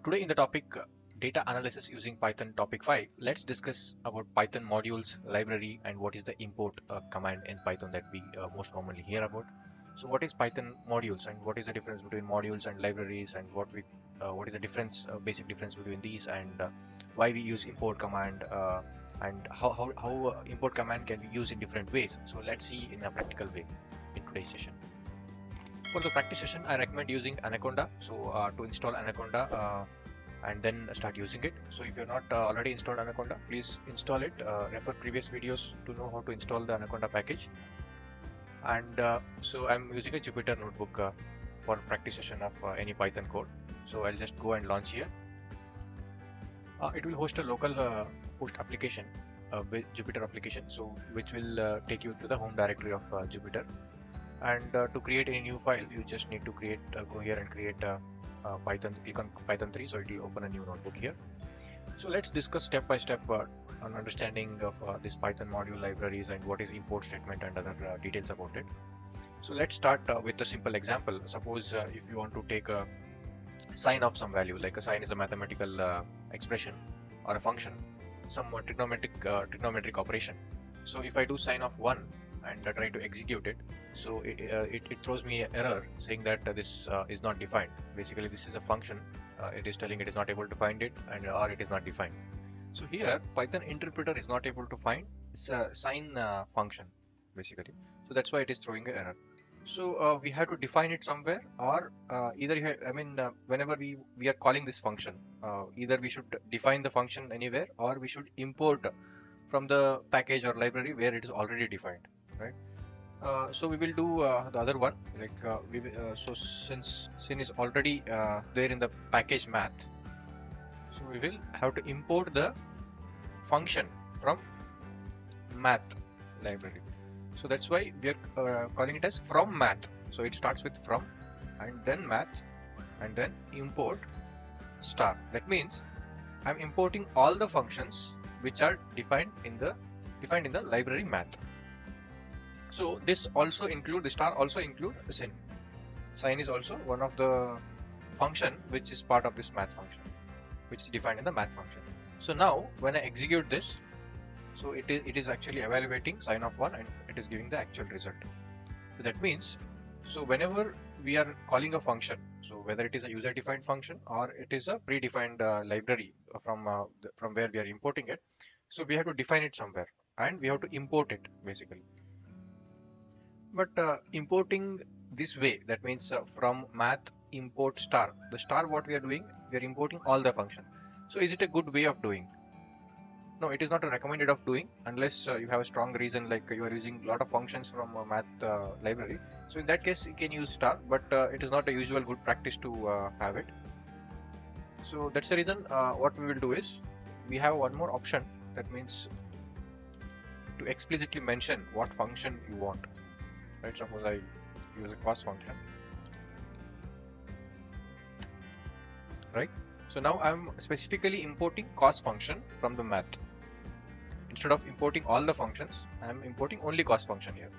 Today in the topic data analysis using Python topic 5, let's discuss about Python modules, library, and what is the import command in Python that we most commonly hear about. So what is Python modules and what is the difference between modules and libraries, and what is the difference, basic difference between these, and why we use import command, and how import command can be used in different ways. So let's see in a practical way in today's session. For the practice session, I recommend using Anaconda. So to install Anaconda and then start using it. So if you're not already installed Anaconda, please install it. Refer previous videos to know how to install the Anaconda package. And so I'm using a Jupyter notebook for practice session of any Python code. So I'll just go and launch here. It will host a local host application, with Jupyter application, so which will take you to the home directory of Jupyter. And to create a new file, you just need to go here and create Python. Click on Python 3, so it will open a new notebook here. So let's discuss step by step on understanding of this Python module libraries and what is import statement and other details about it. So let's start with a simple example. Suppose if you want to take a sine of some value, like a sine is a mathematical expression or a function, some trigonometric operation. So if I do sine of 1 and try to execute it, so it throws me an error saying that this is not defined. Basically, this is a function. It is telling it is not able to find it, and or it is not defined. So here, Python interpreter is not able to find sine function, basically. So that's why it is throwing an error. So we have to define it somewhere, or whenever we are calling this function, either we should define the function anywhere, or we should import from the package or library where it is already defined, right? So we will do the other one, like so since sin is already there in the package math, so we will have to import the function from math library. So that's why we are calling it as from math. So it starts with from and then math and then import star. That means I'm importing all the functions which are defined in the library math. So this also include the star also include sin. Sin is also one of the function which is part of this math function, which is defined in the math function. So now when I execute this, so it is actually evaluating sine of 1 and it is giving the actual result. So that means, so whenever we are calling a function, so whether it is a user defined function or it is a predefined library from where we are importing it, so we have to define it somewhere and we have to import it basically. But importing this way, that means from math import star, the star what we are doing, we are importing all the function. So is it a good way of doing? No, it is not a recommended of doing unless you have a strong reason, like you are using a lot of functions from a math library. So in that case, you can use star, but it is not a usual good practice to have it. So that's the reason what we will do is we have one more option. That means to explicitly mention what function you want. Right? Suppose I use a cost function. Right? So now I'm specifically importing cost function from the math. Instead of importing all the functions, I'm importing only cost function here.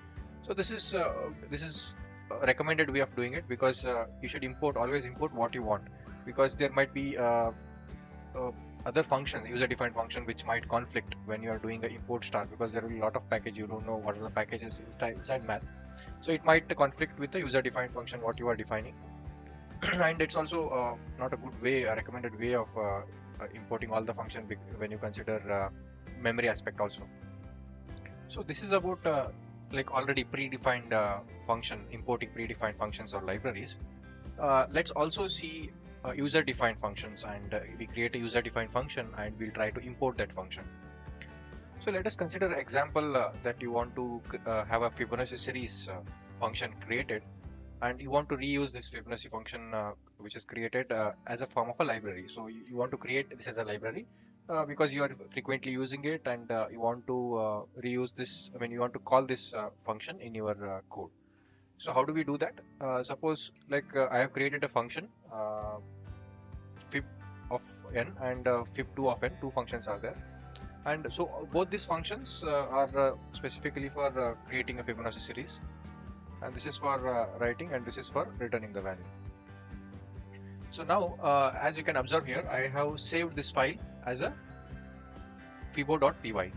So this is a recommended way of doing it, because you should always import what you want, because there might be other function, user-defined function, which might conflict when you are doing the import star, because there will be a lot of package, you don't know what are the packages inside math. So it might conflict with the user-defined function what you are defining. And it's also not a good way, a recommended way of importing all the function when you consider memory aspect also. So this is about like already predefined function, importing predefined functions or libraries. Let's also see user-defined functions, and we create a user-defined function and we'll try to import that function. So let us consider an example that you want to have a Fibonacci series function created, and you want to reuse this Fibonacci function which is created as a form of a library. So you want to create this as a library because you are frequently using it, and you want to reuse this. I mean, you want to call this function in your code. So how do we do that? Suppose like I have created a function fib of n and fib2 of n. Two functions are there, and so both these functions are specifically for creating a Fibonacci series, and this is for writing and this is for returning the value. So now, as you can observe here, I have saved this file as a fibo.py.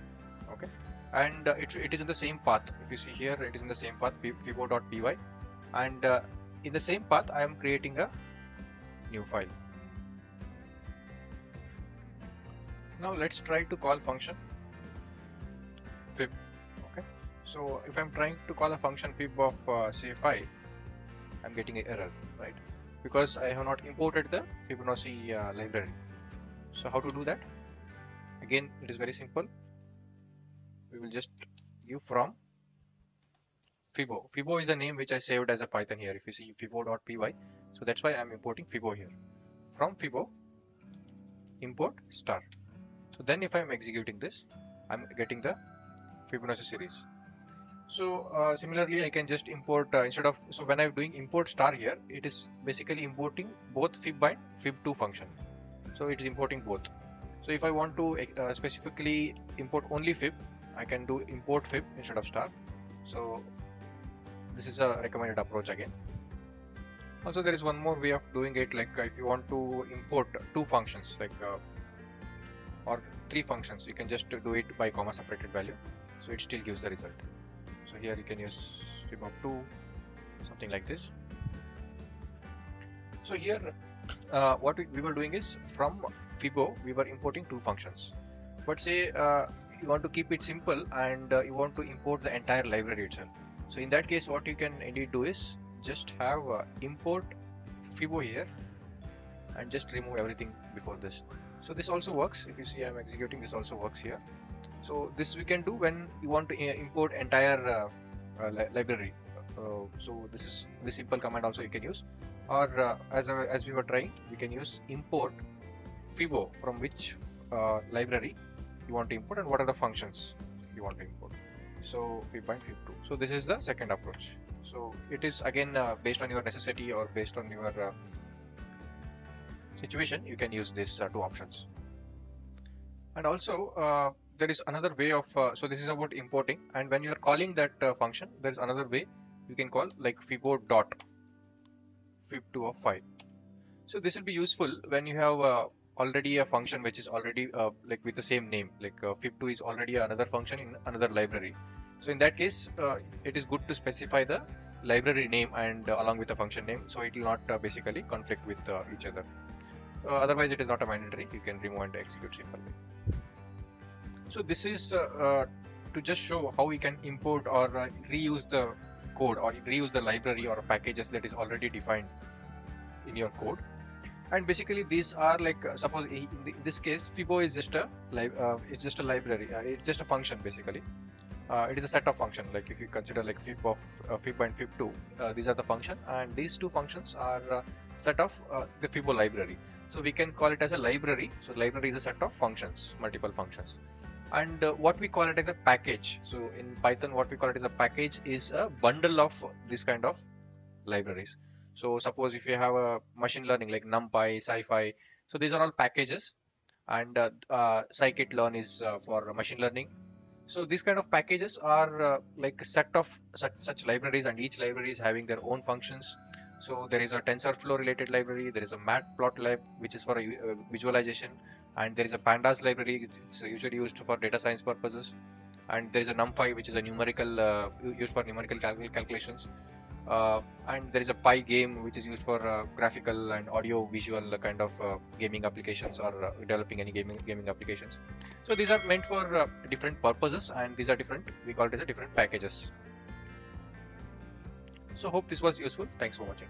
Okay, and it is in the same path. If you see here, it is in the same path, fibo.py, and in the same path, I am creating a new file. Now let's try to call function fib. Okay, so if I'm trying to call a function fib of say 5, I'm getting an error, right? Because I have not imported the Fibonacci library. So how to do that? Again, it is very simple. We will just give from Fibo. Fibo is the name which I saved as a Python here. If you see fibo.py, so that's why I'm importing Fibo here. From Fibo, import star. So then if I'm executing this, I'm getting the Fibonacci series. So similarly, I can just import instead of, so when I'm doing import star here, it is basically importing both fib and fib2 function. So it is importing both. So if I want to specifically import only fib, I can do import fib instead of star. So this is a recommended approach again. Also, there is one more way of doing it, like if you want to import two functions, like or three functions, you can just do it by comma separated value. So it still gives the result. So here you can use fib of 2, something like this. So here what we were doing is from Fibo we were importing two functions. But say you want to keep it simple and you want to import the entire library itself. So in that case, what you can indeed do is just have import Fibo here and just remove everything before this. So this also works. If you see I'm executing, this also works here. So this we can do when you want to import entire library. So this simple command also you can use, or as we were trying, we can use import Fibo from which library you want to import and what are the functions you want to import. So fib and fib2. So this is the second approach. So it is again based on your necessity or based on your situation, you can use these two options. And also there is another way of so this is about importing, and when you are calling that function, there is another way you can call, like fibo dot fib2 of 5. So this will be useful when you have already a function which is already like with the same name, like fib2 is already another function in another library. So in that case, it is good to specify the library name and along with the function name, so it will not basically conflict with each other. Otherwise, it is not a mandatory. You can remove and execute simply. So this is to just show how we can import or reuse the code or reuse the library or packages that is already defined in your code. And basically these are like suppose in this case Fibo is just a library. It's just a function basically. It is a set of function. Like if you consider like fib and fib2, these are the function, and these two functions are set of the Fibo library. So we can call it as a library. So library is a set of functions, multiple functions. And what we call it as a package. So in Python, what we call it as a package is a bundle of this kind of libraries. So suppose if you have a machine learning like NumPy, SciPy, so these are all packages, and scikit-learn is for machine learning. So these kind of packages are like a set of such libraries, and each library is having their own functions. So there is a TensorFlow related library, there is a Matplotlib which is for visualization, and there is a Pandas library. It's usually used for data science purposes, and there is a NumPy which is a numerical used for numerical calculations. And there is a Pygame which is used for graphical and audio visual kind of gaming applications, or developing any gaming applications. So these are meant for different purposes, and these are different, we call it as a different packages. So hope this was useful. Thanks for watching.